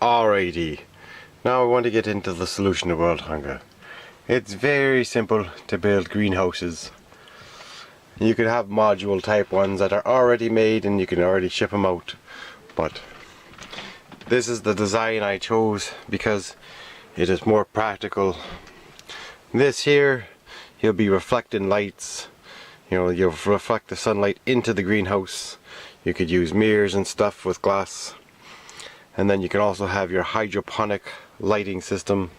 Alrighty, now I want to get into the solution to world hunger. It's very simple to build greenhouses. You can have module type ones that are already made and you can already ship them out, but this is the design I chose because it is more practical. This here, you'll be reflecting lights, you'll reflect the sunlight into the greenhouse. You could use mirrors and stuff with glass. And then you can also have your hydroponic lighting system,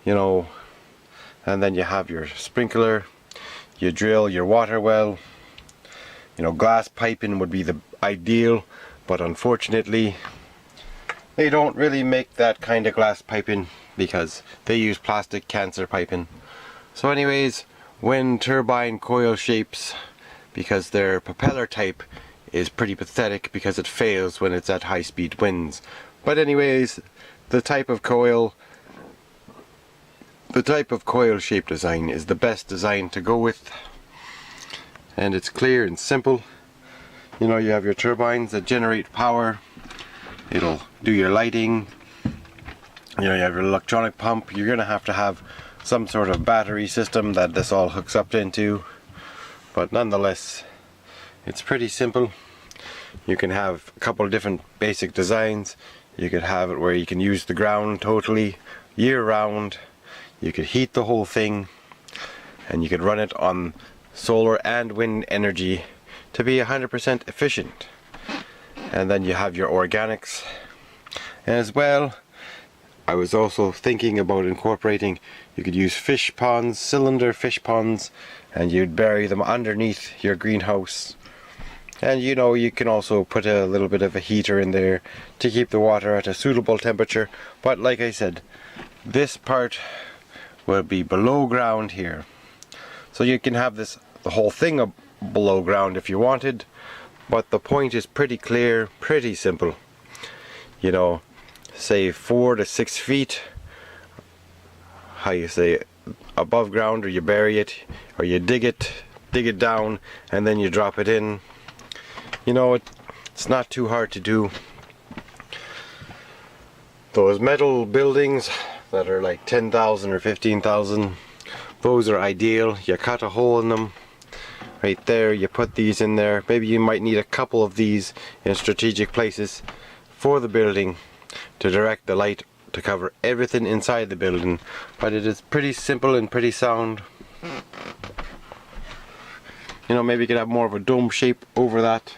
and then you have your sprinkler, you drill your water well. Glass piping would be the ideal, but unfortunately they don't really make that kind of glass piping because they use plastic cancer piping. So anyways, wind turbine coil shapes, because their propeller type is pretty pathetic because it fails when it's at high speed winds. But anyways, the type of coil shape design is the best design to go with, and it's clear and simple. You have your turbines that generate power, it'll do your lighting. You have your electronic pump. You're gonna have to have some sort of battery system that this all hooks up into, but nonetheless it's pretty simple. You can have a couple of different basic designs. You could have it where you can use the ground totally year round. You could heat the whole thing, and you could run it on solar and wind energy to be 100% efficient. And then you have your organics. And as well, I was also thinking about incorporating, you could use fish ponds, cylinder fish ponds, and you'd bury them underneath your greenhouse. And you can also put a little bit of a heater in there to keep the water at a suitable temperature. But like I said, this part will be below ground here. So you can have the whole thing below ground if you wanted. But the point is pretty clear, pretty simple. Say 4 to 6 feet, above ground, or you bury it, or you dig it down, and then you drop it in. It's not too hard to do. Those metal buildings that are like 10,000 or 15,000, those are ideal. You cut a hole in them right there, you put these in there. Maybe you might need a couple of these in strategic places for the building to direct the light to cover everything inside the building. But it is pretty simple and pretty sound. Maybe you could have more of a dome shape over that,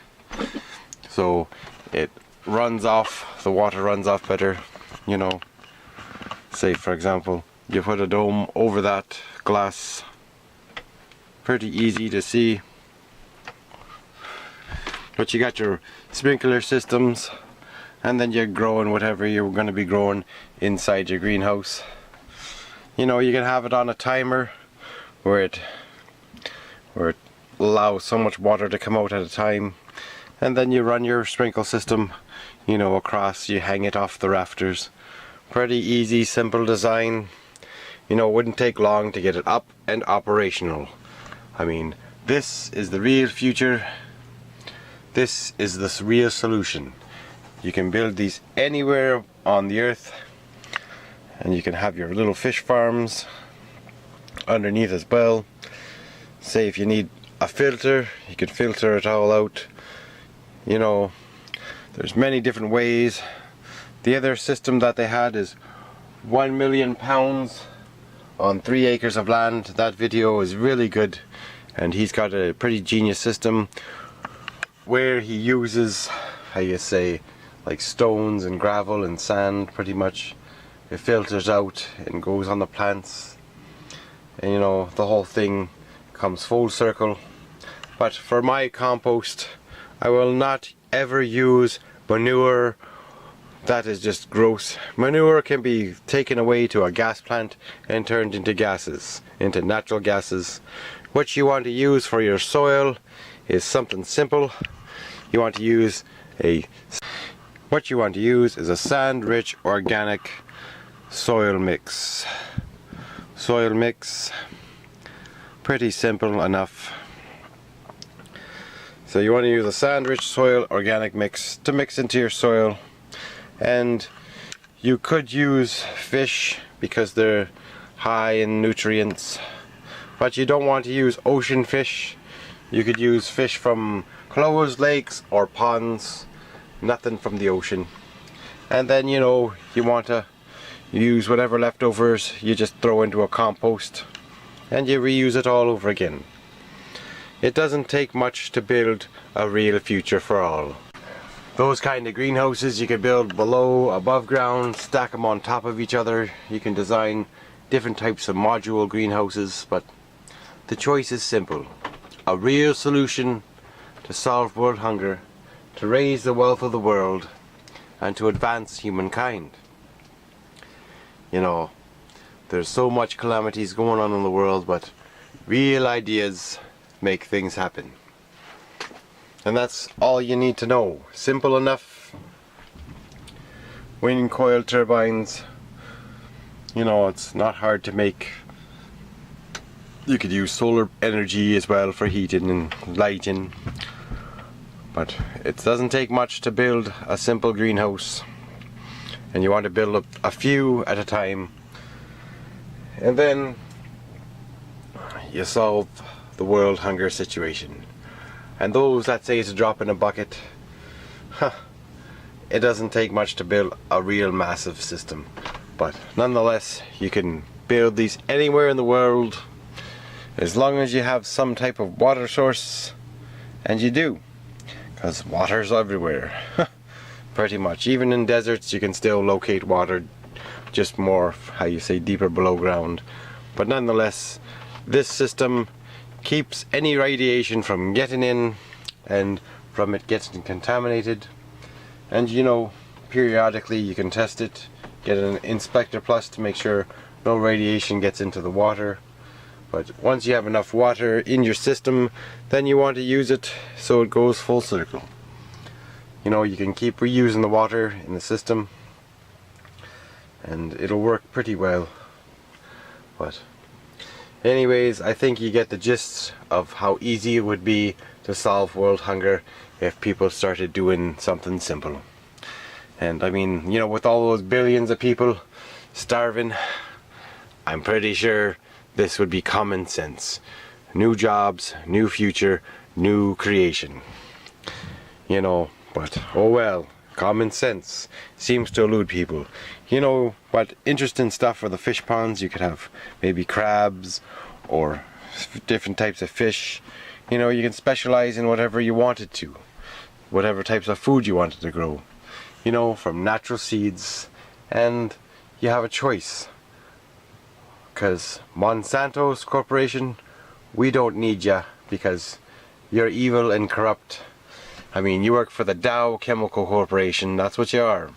so it runs off, the water runs off better. Say for example, you put a dome over that glass, pretty easy to see. But you got your sprinkler systems, and then you're growing whatever you're going to be growing inside your greenhouse. You can have it on a timer where it allows so much water to come out at a time, and then you run your sprinkle system across. You hang it off the rafters. Pretty easy, simple design. It wouldn't take long to get it up and operational. I mean, this is the real future. This is the real solution. You can build these anywhere on the earth, and you can have your little fish farms underneath as well. Say if you need a filter, you can filter it all out. There's many different ways. The other system that they had is 1 million pounds on 3 acres of land. That video is really good, and he's got a pretty genius system where he uses, like stones and gravel and sand pretty much. It filters out and goes on the plants, and the whole thing comes full circle. But for my compost, I will not ever use manure. That is just gross. Manure can be taken away to a gas plant and turned into gases, into natural gases. What you want to use for your soil is something simple. What you want to use is a sand-rich organic soil mix. Pretty simple enough. So you want to use a sand-rich soil organic mix to mix into your soil, and You could use fish because they're high in nutrients, but you don't want to use ocean fish. You could use fish from closed lakes or ponds, nothing from the ocean. And then, you know, you want to use whatever leftovers you just throw into a compost and you reuse it all over again. It doesn't take much to build a real future for all. Those kind of greenhouses you can build below, above ground, stack them on top of each other. You can design different types of module greenhouses, but the choice is simple. A real solution to solve world hunger, to raise the wealth of the world, and to advance humankind. You know, there's so much calamities going on in the world, but real ideas make things happen. And that's all you need to know. Simple enough. Wind coil turbines, you know, it's not hard to make. You could use solar energy as well for heating and lighting, but it doesn't take much to build a simple greenhouse, and you want to build up a few at a time, and then you solve the world hunger situation. And those that say it's a drop in a bucket, it doesn't take much to build a real massive system, but nonetheless you can build these anywhere in the world as long as you have some type of water source, and you do, because water's everywhere. Pretty much, even in deserts you can still locate water, just more, how you say, deeper below ground. But nonetheless, this system keeps any radiation from getting in and from it getting contaminated. And you know, periodically you can test it, get an inspector plus to make sure no radiation gets into the water. But once you have enough water in your system, then you want to use it so it goes full circle. You know, you can keep reusing the water in the system and it'll work pretty well. But anyways, I think you get the gist of how easy it would be to solve world hunger if people started doing something simple. And I mean, you know, with all those billions of people starving, I'm pretty sure this would be common sense. New jobs, new future, new creation. You know, but oh well, common sense seems to elude people. You know what interesting stuff for the fish ponds? You could have maybe crabs or different types of fish. You know, you can specialize in whatever you wanted to, whatever types of food you wanted to grow, you know, from natural seeds, and you have a choice. Because Monsanto's corporation, we don't need ya because you're evil and corrupt. I mean, you work for the Dow Chemical Corporation, that's what you are.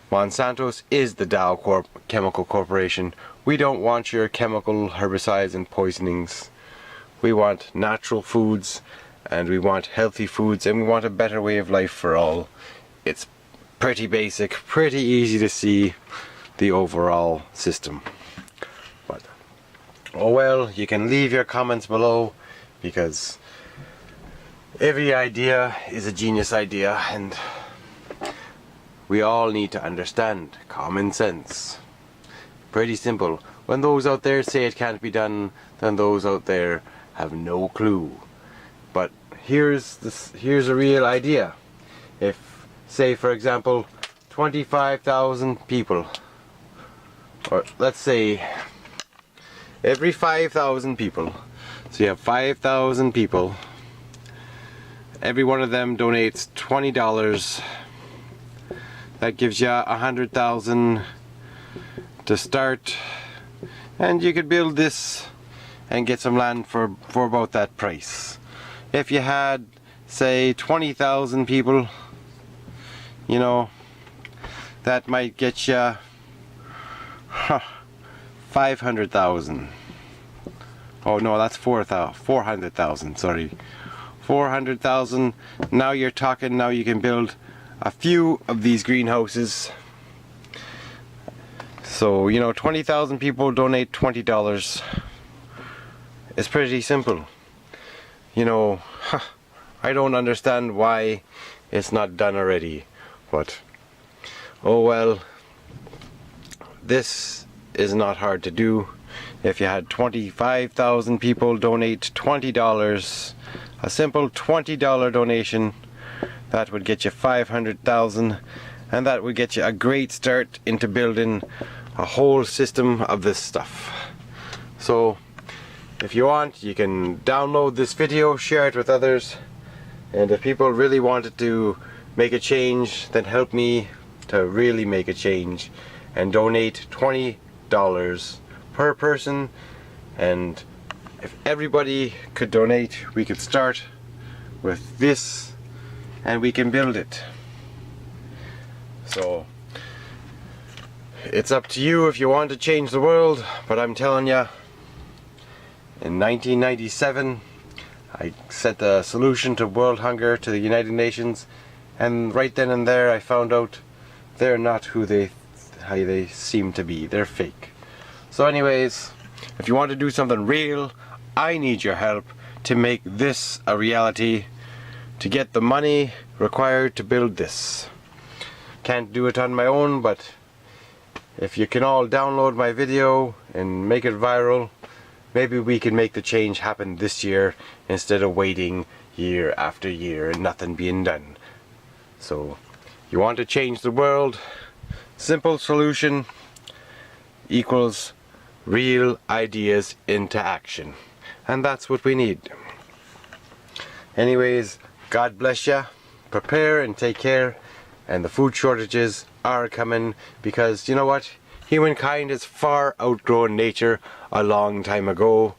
Monsanto's is the Dow Chemical Corporation. We don't want your chemical herbicides and poisonings. We want natural foods, and we want healthy foods, and we want a better way of life for all. It's pretty basic, pretty easy to see the overall system. But oh well, you can leave your comments below, because every idea is a genius idea, and we all need to understand common sense. Pretty simple. When those out there say it can't be done, then those out there have no clue. But here's a real idea. If, say for example, 25,000 people, or let's say every 5,000 people, so you have 5,000 people, every one of them donates $20. That gives you 100,000 to start, and you could build this and get some land for about that price. If you had, say, 20,000 people, you know, that might get you 500,000. Oh no, that's 400,000, sorry. 400,000. Now you're talking, now you can build a few of these greenhouses. So, you know, 20,000 people donate $20. It's pretty simple. You know, I don't understand why it's not done already, but oh well, this is not hard to do. If you had 25,000 people donate $20, a simple $20 donation, that would get you 500,000, and that would get you a great start into building a whole system of this stuff. So if you want, you can download this video, share it with others, and if people really wanted to make a change, then help me to really make a change and donate $20 per person. And if everybody could donate, we could start with this and we can build it. So it's up to you if you want to change the world, but I'm telling you, in 1997 I sent a solution to world hunger to the United Nations, and right then and there I found out they're not how they seem to be. They're fake. So anyways, if you want to do something real, I need your help to make this a reality, to get the money required to build this. Can't do it on my own, but if you can all download my video and make it viral, maybe we can make the change happen this year instead of waiting year after year and nothing being done. So, you want to change the world? Simple solution equals real ideas into action. And that's what we need. Anyways, God bless ya. Prepare and take care. And the food shortages are coming because, you know what? Humankind has far outgrown nature a long time ago.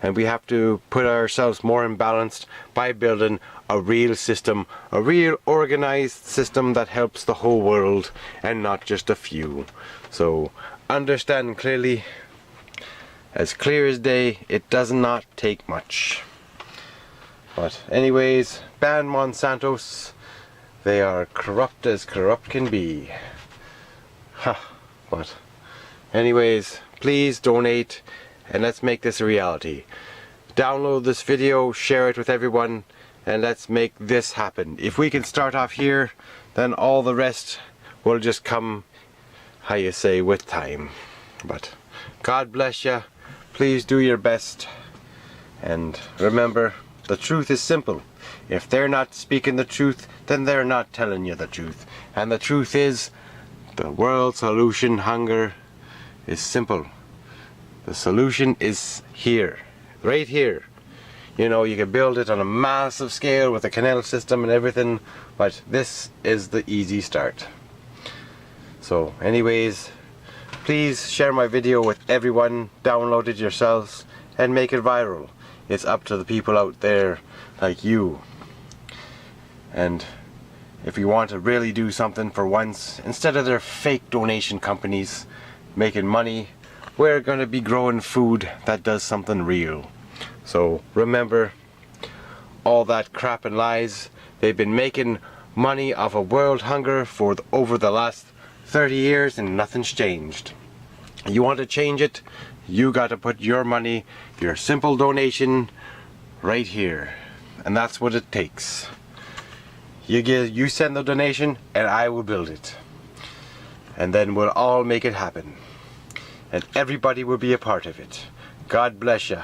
And we have to put ourselves more in balance by building a real system, a real organized system that helps the whole world and not just a few. So understand clearly, as clear as day, it does not take much. But anyways, ban Monsantos. They are corrupt as corrupt can be. But anyways, please donate and let's make this a reality. Download this video, share it with everyone, and let's make this happen. If we can start off here, then all the rest will just come, how you say, with time. But God bless you. Please do your best. And remember, the truth is simple. If they're not speaking the truth, then they're not telling you the truth. And the truth is, the world solution hunger is simple. The solution is here, right here. You know, you can build it on a massive scale with a canal system and everything, but this is the easy start. So anyways, please share my video with everyone, download it yourselves, and make it viral. It's up to the people out there like you. And if you want to really do something for once, instead of their fake donation companies making money, we're going to be growing food that does something real. So remember, all that crap and lies, they've been making money off of world hunger for over the last 30 years and nothing's changed. You want to change it, you got to put your money, your simple donation, right here. And that's what it takes. You send the donation and I will build it. And then we'll all make it happen. And everybody will be a part of it. God bless ya.